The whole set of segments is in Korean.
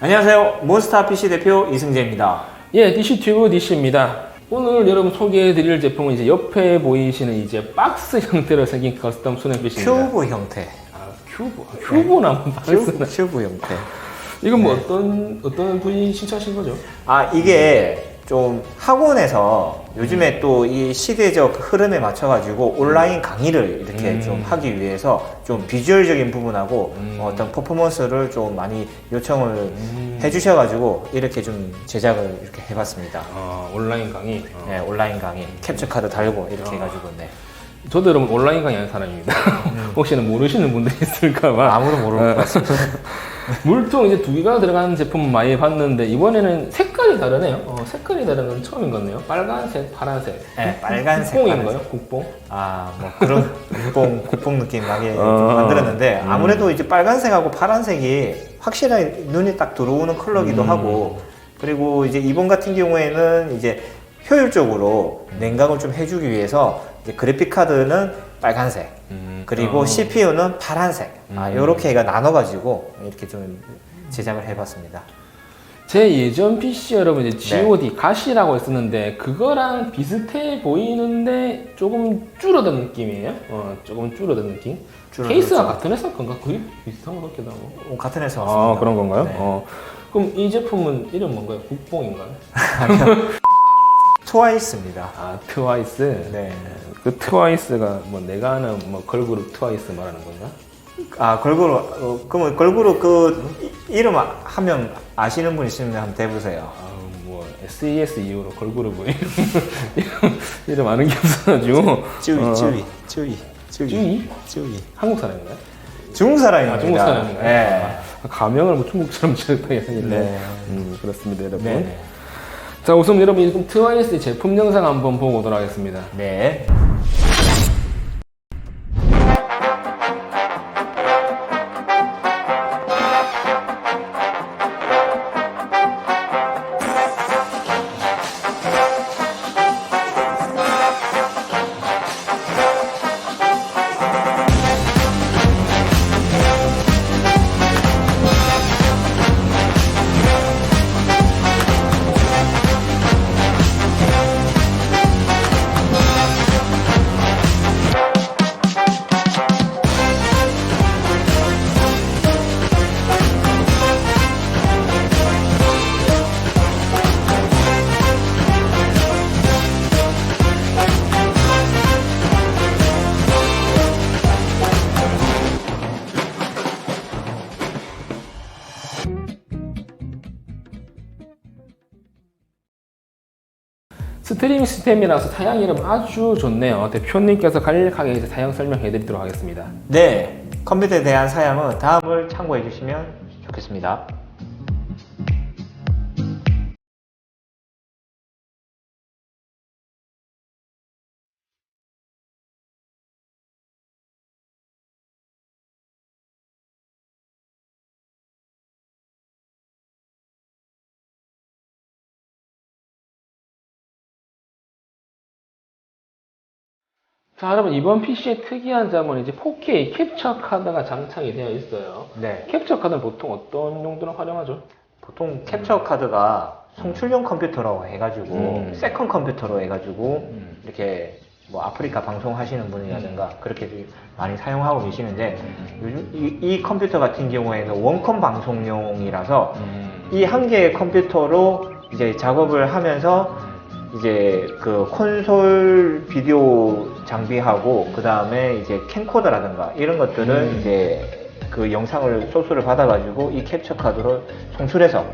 안녕하세요. 몬스타 PC 대표 이승재입니다. 예, DC튜브 DC입니다. 오늘 여러분 소개해드릴 제품은 이제 옆에 보이시는 이제 박스 형태로 생긴 커스텀 수냉 PC입니다. 큐브 형태. 큐브는 한번 봤었나? 큐브 형태. 이건 뭐 어떤 분이 신청하신 거죠? 이게 좀 학원에서 요즘에 또 이 시대적 흐름에 맞춰가지고 온라인 강의를 이렇게 좀 하기 위해서 좀 비주얼적인 부분하고 어떤 퍼포먼스를 좀 많이 요청을 해주셔가지고 이렇게 좀 제작을 이렇게 해봤습니다. 온라인 강의. 네, 온라인 강의 캡처 카드 달고 이렇게 해가지고 네. 저도 여러분 온라인 강의 하는 사람입니다. 혹시나 모르시는 분들이 있을까봐. 아무도 모를 것 같습니다. 물통 이제 두 개가 들어가는 제품 많이 봤는데 이번에는 색깔이 다르네요. 색깔이 다른 건 처음인 것 같네요. 빨간색, 파란색. 네, 빨간색. 국뽕인가요? 국뽕? 뭐 그런 국뽕 느낌 나게 만들었는데 아무래도 이제 빨간색하고 파란색이 확실하게 눈에 딱 들어오는 컬러기도 하고, 그리고 이제 이번 같은 경우에는 이제 효율적으로 냉각을 좀 해주기 위해서 이제 그래픽 카드는 빨간색, 그리고 CPU는 파란색, 이렇게 해가 나눠가지고 이렇게 좀 제작을 해봤습니다. 제 예전 PC 여러분 이제 GOD 가시라고 했었는데 그거랑 비슷해 보이는데 조금 줄어든 느낌이에요. 조금 줄어든 느낌. 케이스가 같은 회사 건가? 거의 비슷한 것 같기도 하고. 같은 회사 왔습니다. 그런 건가요? 네. 그럼 이 제품은 이름 뭔가요? 국뽕인가요? 트와이스입니다. 트와이스. 네. 그 트와이스가 뭐 내가 아는 뭐 걸그룹 트와이스 말하는 건가? 걸그룹, 그러면 걸그룹 이름 하면 아시는 분 있으면 한번 대보세요. 뭐 SES 이후로 걸그룹은 이름 아는 게 없어가지고. 쯔위. 한국 사람인가요? 중국 사람입니다. 중국 사람인가요? 네. 가명을 뭐 중국처럼 지었다고 했는데. 네. 그렇습니다, 여러분. 네. 자, 우선 여러분 지금 트와이스 제품 영상 한번 보고 오도록 하겠습니다. 네. 스트리밍 시스템이라서 사양 이름 아주 좋네요. 대표님께서 간략하게 이제 사양 설명해 드리도록 하겠습니다. 네. 컴퓨터에 대한 사양은 다음을 참고해 주시면 좋겠습니다. 자, 여러분 이번 PC의 특이한 점은 이제 4K 캡처 카드가 장착이 되어 있어요. 네. 캡처 카드는 보통 어떤 용도로 활용하죠? 보통 캡처 카드가 송출용 컴퓨터라고 해가지고 세컨 컴퓨터로 해가지고 이렇게 뭐 아프리카 방송하시는 분이라든가 그렇게 많이 사용하고 계시는데, 요즘 이 컴퓨터 같은 경우에는 원컴 방송용이라서 이 한 개의 컴퓨터로 이제 작업을 하면서 이제 그 콘솔 비디오 장비하고 그 다음에 이제 캠코더라든가 이런 것들은 이제 그 영상을 소스를 받아가지고 이 캡처 카드로 송출해서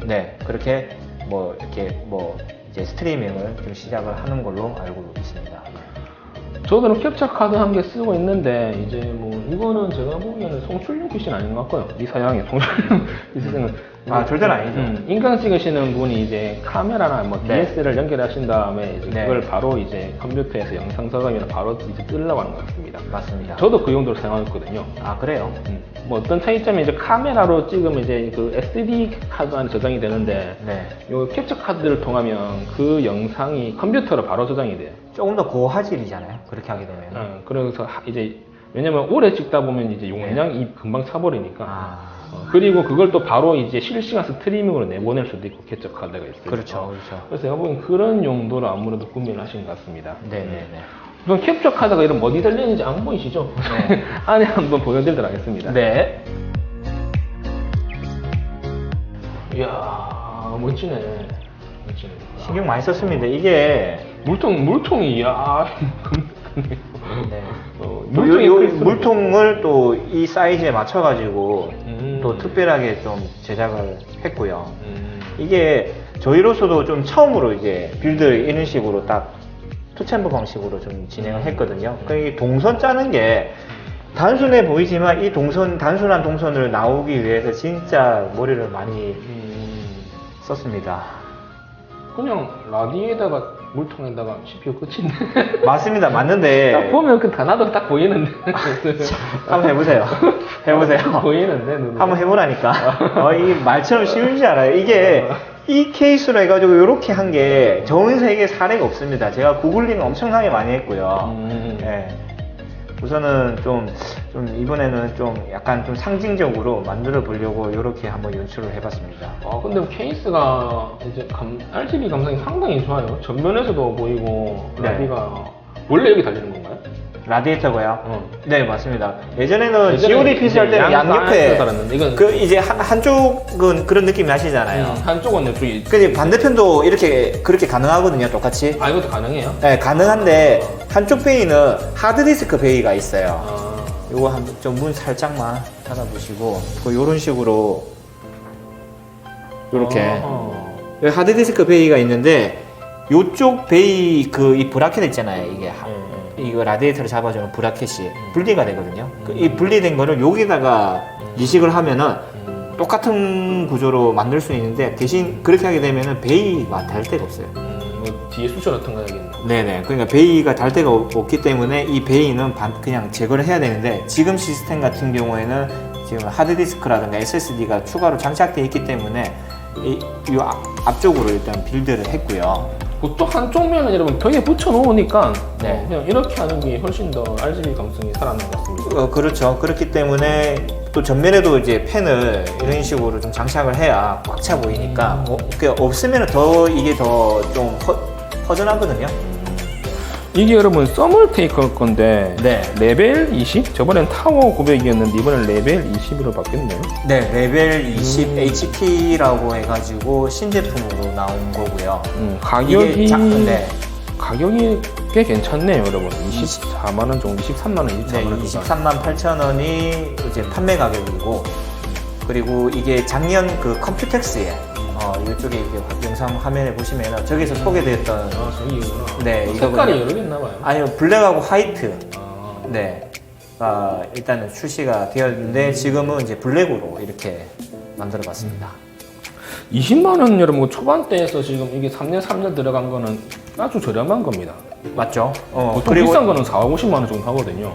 네, 그렇게 뭐 이렇게 뭐 이제 스트리밍을 좀 시작을 하는 걸로 알고 있습니다. 저도 캡처 카드 한 개 쓰고 있는데 이제 뭐 이거는 제가 보기에는 송출용 PC는 아닌 것 같고요. 이 사양의 송출용 PC는 절대는 아니죠. 인강 찍으시는 분이 이제 카메라나 뭐 DSLR 연결하신 다음에 이제 그걸 바로 이제 컴퓨터에서 영상 저장이나 바로 이제 뜨려고 하는 것 같습니다. 맞습니다. 저도 그 용도로 사용했거든요. 그래요? 뭐 어떤 차이점이 이제 카메라로 찍으면 이제 그 SD 카드 안에 저장이 되는데 요 캡처 카드를 통하면 그 영상이 컴퓨터로 바로 저장이 돼요. 조금 더 고화질이잖아요. 그렇게 하게 되면. 그래서 이제 왜냐면 오래 찍다 보면 이제 용량이 금방 차버리니까 그리고 그걸 또 바로 이제 실시간 스트리밍으로 내보낼 수도 있고 캡처 카드가 있어요. 그렇죠, 그렇죠. 그래서 제가 보기엔 그런 용도로 아무래도 구매를 하신 것 같습니다. 네네네. 우선 캡처 카드가 이런 어디 달려있는지 안 보이시죠? 네. 안에 한번 보여드리도록 하겠습니다. 네. 이야, 멋지네. 멋지네. 신경 많이 썼습니다. 이게 물통이, 이야. 네. 물통이 클 수는 물통을 또 이 사이즈에 맞춰가지고 음. 또 특별하게 좀 제작을 했고요. 이게 저희로서도 좀 처음으로 이제 빌드를 이런 식으로 딱 투챔버 방식으로 좀 진행을 했거든요. 그러니까 이 동선 짜는 게 단순해 보이지만 이 단순한 동선을 나오기 위해서 진짜 머리를 많이 썼습니다. 그냥 라디에다가 물통에다가 CPU 끝인데. 맞습니다. 맞는데 딱 보면 그 단어도 딱 보이는데. 한번 해보세요. 해보세요. 보이는데 눈에. 한번 해보라니까. 이 말처럼 쉬운지 알아요. 이게 이 케이스로 해가지고 이렇게 한 게 전 세계 사례가 없습니다. 제가 구글링 엄청나게 많이 했고요. 예. 우선은 좀 이번에는 좀 약간 좀 상징적으로 만들어 보려고 이렇게 한번 연출을 해봤습니다. 근데 케이스가 이제 RGB 감상이 상당히 좋아요. 전면에서도 보이고 네. 라디가 원래 여기 달리는 건가요? 라디에이터고요. 네, 맞습니다. 예전에는 예전에 GOD PC 할 때는 양옆에 달았는데 이건 그 이제 한쪽은 그런 느낌이 나시잖아요. 한쪽은 이쪽이. 근데 반대편도 이렇게 그렇게 가능하거든요, 똑같이. 이것도 가능해요? 네, 가능한데 한쪽 베이는 하드디스크 베이가 있어요. 아, 요거 좀 문 살짝만 닫아보시고 요런 식으로 요렇게 여기 하드디스크 베이가 있는데 요쪽 베이 이 브라켓 있잖아요. 이게 이거 라디에이터를 잡아주는 브라켓이 분리가 되거든요. 이 분리된 거를 여기다가 이식을 하면은 똑같은 구조로 만들 수 있는데 대신 그렇게 하게 되면은 베이가 달 데가 없어요. 뭐 뒤에 수저 같은 거 해야겠네. 네네. 그러니까 베이가 달 데가 없기 때문에 이 베이는 그냥 제거를 해야 되는데 지금 시스템 같은 경우에는 지금 하드디스크라든가 SSD가 추가로 장착되어 있기 때문에 이 앞쪽으로 일단 빌드를 했고요. 보통 한쪽 면은 여러분 벽에 붙여 놓으니까 네. 그냥 이렇게 하는 게 훨씬 더 RGB 감성이 살아나는 것 같습니다. 그렇죠. 그렇기 때문에 또 전면에도 이제 팬을 이런 식으로 좀 장착을 해야 꽉 차 보이니까 없으면 이게 더 좀 허전하거든요. 이게 여러분 서멀 테이크일 건데 네. 레벨 20? 저번엔 타워 900이었는데 이번엔 레벨 20으로 바뀌었네요. 네, 레벨 20 HP라고 해가지고 신제품으로 나온 거고요. 가격이 네. 가격이 꽤 괜찮네요, 여러분. 24만 원 정도, 23만 원, 24만 네, 원. 23만 8천 원이 이제 판매 가격이고, 그리고 이게 작년 그 컴퓨텍스에 이쪽에 이게 영상 화면에 보시면은 저기서 소개되었던 저기구나. 네, 색깔이 이거거든요. 여러 개 있나 봐요. 아니요, 블랙하고 화이트. 아. 네. 일단은 출시가 되었는데 지금은 이제 블랙으로 이렇게 만들어 봤습니다. 20만 원 여러분 초반대에서 지금 이게 3년 들어간 거는 아주 저렴한 겁니다. 맞죠? 보통 그리고 비싼 거는 4, 50만 원 정도 하거든요.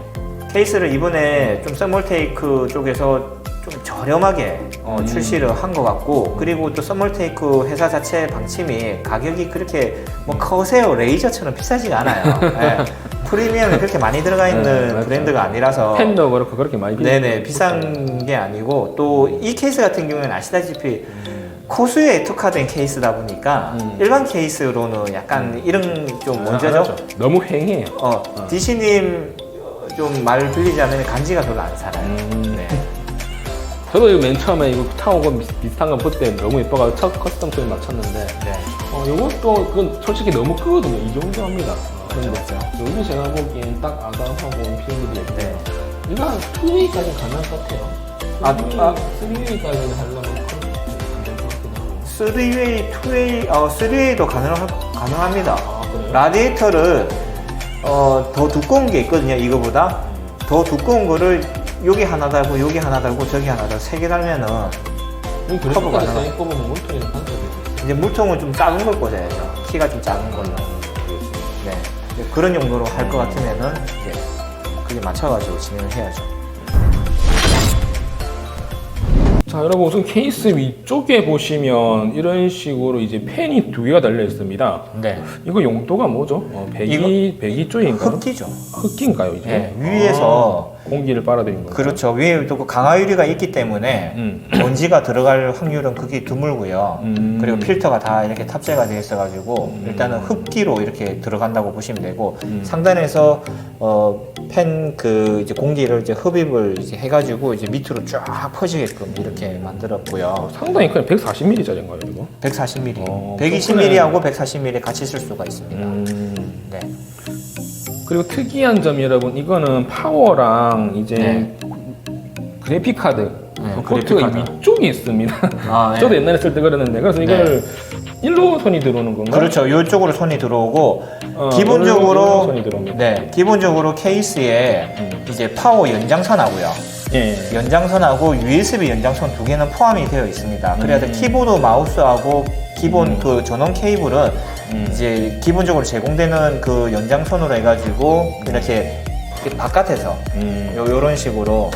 케이스를 이번에 좀 서멀테이크 쪽에서 좀 저렴하게 출시를 한 것 같고, 그리고 또 서멀테이크 회사 자체 방침이 가격이 그렇게 뭐 커세어 레이저처럼 비싸지가 않아요. 네. 프리미엄이 그렇게 많이 들어가 있는 맞죠. 브랜드가 아니라서 펜도 그렇고 그렇게 많이 네네 비싼 게 아니고, 또 이 케이스 같은 경우에는 아시다시피 코수에 특화된 케이스다 보니까 일반 케이스로는 약간 이런 좀 문제죠. 너무 횡해요. DC님 좀 말 빌리자면 간지가 별로 안 살아요. 네. 저도 이거 맨 처음에 이거 타오가 비슷한 거 볼 때 너무 예뻐가지고 첫 커스텀 소리 맞췄는데 네. 이것도 그건 솔직히 너무 크거든요. 이 정도 합니다. 그런데 맞죠. 여기 제가 보기엔 딱 아담하고 필름들이 있고 네. 이거 한 2W까지 가능할 것 같아요. 3W까지 하려면 안될 것 같기도 하고. 3웨이, 2웨이, 3웨이도 가능합니다. 그래요? 라디에이터를 더 두꺼운 게 있거든요. 이거보다 더 두꺼운 거를 여기 하나 달고 여기 하나 달고 저기 하나 달고 3개 달면은 여기 커버가 그래프까지 나와요. 세게 뽑으면 물통이랑 반짝이 있어요. 이제 물통은 좀 작은 걸 꽂아야죠. 키가 좀 작은 걸로. 네. 이제 그런 용도로 할 것 같으면은 이제 그게 맞춰가지고 진행을 해야죠. 자, 여러분 우선 케이스 위쪽에 보시면 이런 식으로 이제 펜이 두 개가 달려 있습니다. 네. 이거 용도가 뭐죠? 배기 쪽인가요? 흡기죠. 흡기인가요, 이제? 네, 위에서 공기를 빨아들인 거죠. 그렇죠. 위에 또 강화 유리가 있기 때문에 먼지가 들어갈 확률은 극히 드물고요. 그리고 필터가 다 이렇게 탑재가 되어 있어가지고 일단은 흡기로 이렇게 들어간다고 보시면 되고 상단에서 펜 그 이제 공기를 이제 흡입을 이제 해가지고 이제 밑으로 쫙 퍼지게끔 이렇게 만들었고요. 상당히 그냥 140ml짜리인가요, 이거? 140mm, 120mm하고 140mm 같이 쓸 수가 있습니다. 네. 그리고 특이한 점이 여러분 이거는 파워랑 이제 네. 그래픽 카드 네, 포트가 그래픽 카드. 위쪽에 있습니다. 아, 네. 저도 옛날에 쓸 때 그랬는데 그래서 이걸 일로 손이 들어오는 건가요? 그렇죠. 이쪽으로 손이 들어오고 일로 기본적으로 손이 들어옵니다. 네, 기본적으로 케이스에 이제 파워 연장선하고요. 예. 연장선하고 USB 연장선 두 개는 포함이 되어 있습니다. 그래야 키보드, 마우스하고 기본 그 전원 케이블은 이제 기본적으로 제공되는 그 연장선으로 해가지고 이렇게 바깥에서 요런 식으로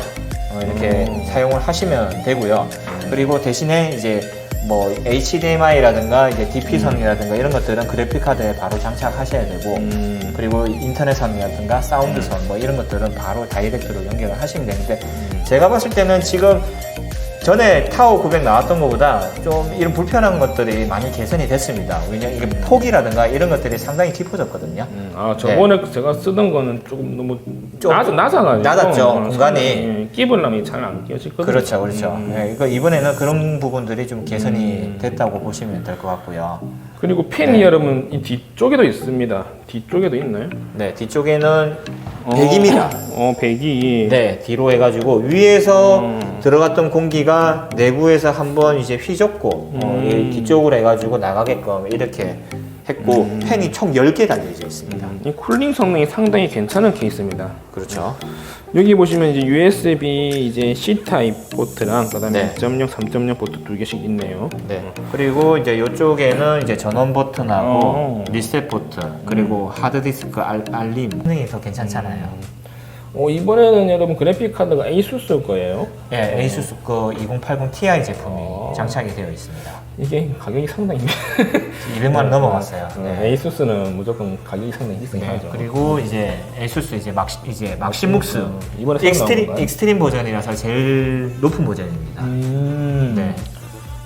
이렇게 사용을 하시면 되고요. 그리고 대신에 이제 뭐 HDMI라든가 이제 DP선이라든가 이런 것들은 그래픽 카드에 바로 장착하셔야 되고 그리고 인터넷선이라든가 사운드선 뭐 이런 것들은 바로 다이렉트로 연결을 하시면 되는데 제가 봤을 때는 지금 전에 타워 900 나왔던 것보다 좀 이런 불편한 것들이 많이 개선이 됐습니다. 왜냐면 이게 폭이라든가 이런 것들이 상당히 깊어졌거든요. 아, 저번에 제가 쓰던 거는 조금 너무 좀 낮아가지고 낮았죠, 공간이. 끼블람이 잘 안 끼어지거든요. 그렇죠, 그렇죠. 네, 이거 이번에는 그런 부분들이 좀 개선이 됐다고 보시면 될 것 같고요. 그리고 펜이 여러분 이 뒤쪽에도 있습니다. 뒤쪽에도 있나요? 네, 뒤쪽에는 배기입니다. 배기. 네, 뒤로 해가지고 위에서 들어갔던 공기가 내부에서 한번 이제 휘젓고 이 뒤쪽으로 해가지고 나가게끔 이렇게 했고 펜이 총 10개 달려져 있습니다. 이 쿨링 성능이 상당히 괜찮은 케이스입니다. 그렇죠. 여기 보시면 이제 USB 이제 C 타입 포트랑 그다음에 네. 2.0, 3.0 포트 두 개씩 있네요. 네. 그리고 이제 이쪽에는 이제 전원 버튼하고 리셋 버튼 그리고 하드디스크 알림 기능이 더 괜찮잖아요. 이번에는 여러분 그래픽 카드가 ASUS 거예요. 네, ASUS 거 2080 Ti 제품이 장착이 되어 있습니다. 이게 가격이 상당히 200만 원 넘어갔어요. 네. ASUS는 무조건 가격이 상당히 비싸게 네, 하죠. 그리고 이제 ASUS 이제 막시묵스 이번에 새로 나온 건가요? 익스트림 버전이라서 제일 높은 버전입니다. 네.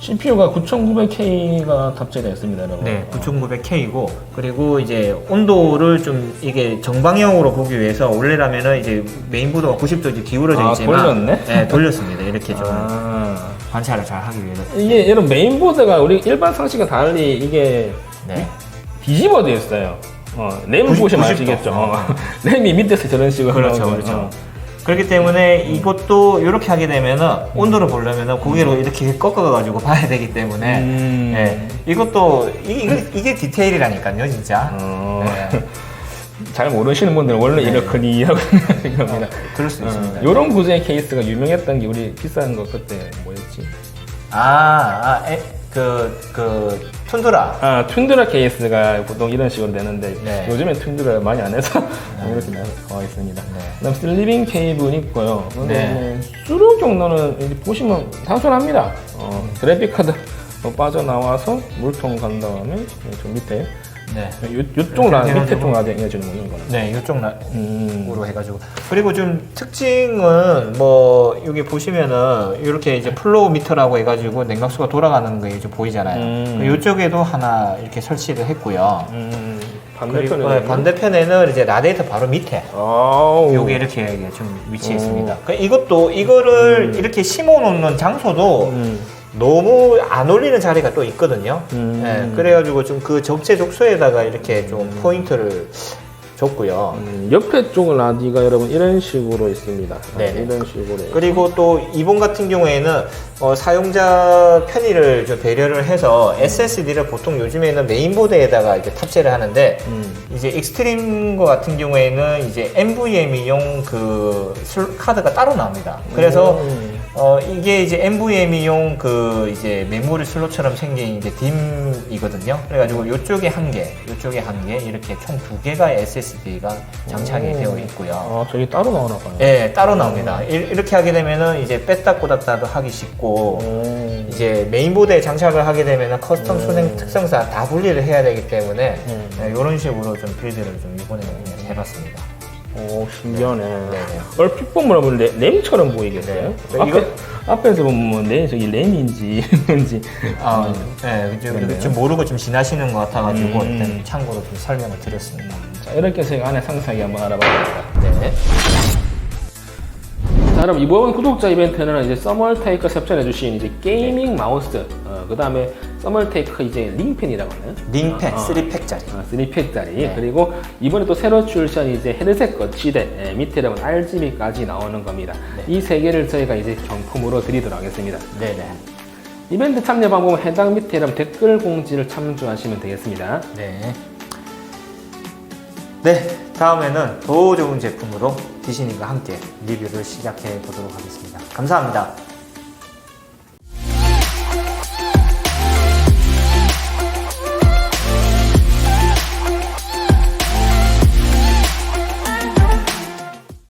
CPU가 9900K가 탑재되어 있습니다, 여러분. 네, 9900K고 그리고 이제 온도를 좀 이게 정방향으로 보기 위해서 원래라면은 이제 메인보드가 90도 이제 기울어져 있지만 돌렸네? 네, 돌렸습니다. 이렇게 좀 아. 관찰을 잘 하기 위해서. 이게 여러분 메인보드가 우리 일반 상식과 달리 이게 네. 뒤집어져 있어요. 램을 90도. 보시면 아시겠죠. 램이 밑에서 저런 식으로 그렇죠, 나오죠. 그렇죠. 그렇기 때문에 이것도 이렇게 하게 되면은 온도를 보려면은 고개로 이렇게 꺾어가지고 봐야 되기 때문에 네, 이것도 이게 디테일이라니까요, 진짜. 네. 잘 모르시는 분들은 원래 이렇거니라고 생각하는 겁니다. 그럴 수 있습니다. 이런 구조의 케이스가 유명했던 게 우리 비싼 거 그때 뭐였지? 툰드라. 툰드라 케이스가 보통 이런 식으로 되는데 네. 요즘엔 툰드라를 많이 안 해서 이렇게 나와 있습니다. 네. 그다음 슬리빙 케이블 있고요. 네. 수로 경로는 이제 보시면 단순합니다. 그래픽 카드 빠져나와서 물통 간 다음에 저 밑에 네. 요쪽 밑에 쪽 라디에 이어지는 거는 네, 이쪽으로 해가지고. 그리고 좀 특징은 뭐 여기 보시면은 이렇게 이제 플로우 미터라고 해가지고 냉각수가 돌아가는 게 좀 보이잖아요. 이쪽에도 하나 이렇게 설치를 했고요. 그리고 반대편에는 이제 라디에이터 바로 밑에 요게 이렇게 좀 위치해 있습니다. 이거를 이렇게 심어 놓는 장소도 너무 안 올리는 자리가 또 있거든요. 네, 그래가지고 좀 그 적재적소에다가 이렇게 좀 포인트를 줬고요. 옆에 쪽 라디가 여러분 이런 식으로 있습니다. 네네. 이런 식으로. 그리고 또 이번 같은 경우에는 사용자 편의를 좀 배려를 해서 SSD를 보통 요즘에는 메인보드에다가 이제 탑재를 하는데 이제 익스트림 거 같은 경우에는 이제 NVMe용 그 카드가 따로 나옵니다. 그래서 이게 이제 NVMe용 그 이제 메모리 슬롯처럼 생긴 이제 DIMM이거든요. 그래가지고 요쪽에 한 개, 요쪽에 한 개, 이렇게 총 2개가 SSD가 장착이 되어 있고요. 아, 저기 따로 나오나 봐요. 예, 따로 나옵니다. 이렇게 하게 되면은 이제 뺐다 꽂았다도 하기 쉽고, 이제 메인보드에 장착을 하게 되면은 커스텀 순행 특성상 다 분리를 해야 되기 때문에, 이런 식으로 좀 빌드를 좀 이번에 해봤습니다. 오, 신기하네. 네네. 얼핏 보면 램처럼 보이겠어요? 네. 앞에서 보면 뭐 저기 램인지 뭔지. 네, 그렇네요. 좀 모르고 좀 지나시는 것 같아가지고 일단 참고로 좀 설명을 드렸습니다. 자, 이렇게 해서 안에 상세하게 한번 알아봐봅니다. 네. 자, 여러분 이번 구독자 이벤트는 이제 서멀테이크 섭전해주신 이제 게이밍 마우스, 그 다음에 서멀테이크 이제 링펜이라고 하나요? 링펜 3팩짜리. 3팩짜리. 네. 그리고 이번에 또 새로 출시한 이제 헤드셋 거치대, 밑에 보면 RGB까지 나오는 겁니다. 네. 이 세 개를 저희가 이제 경품으로 드리도록 하겠습니다. 네네. 이벤트 참여 방법은 해당 밑에 이런 댓글 공지를 참조하시면 되겠습니다. 네. 네, 다음에는 더 좋은 제품으로 디즈니가 함께 리뷰를 시작해 보도록 하겠습니다. 감사합니다.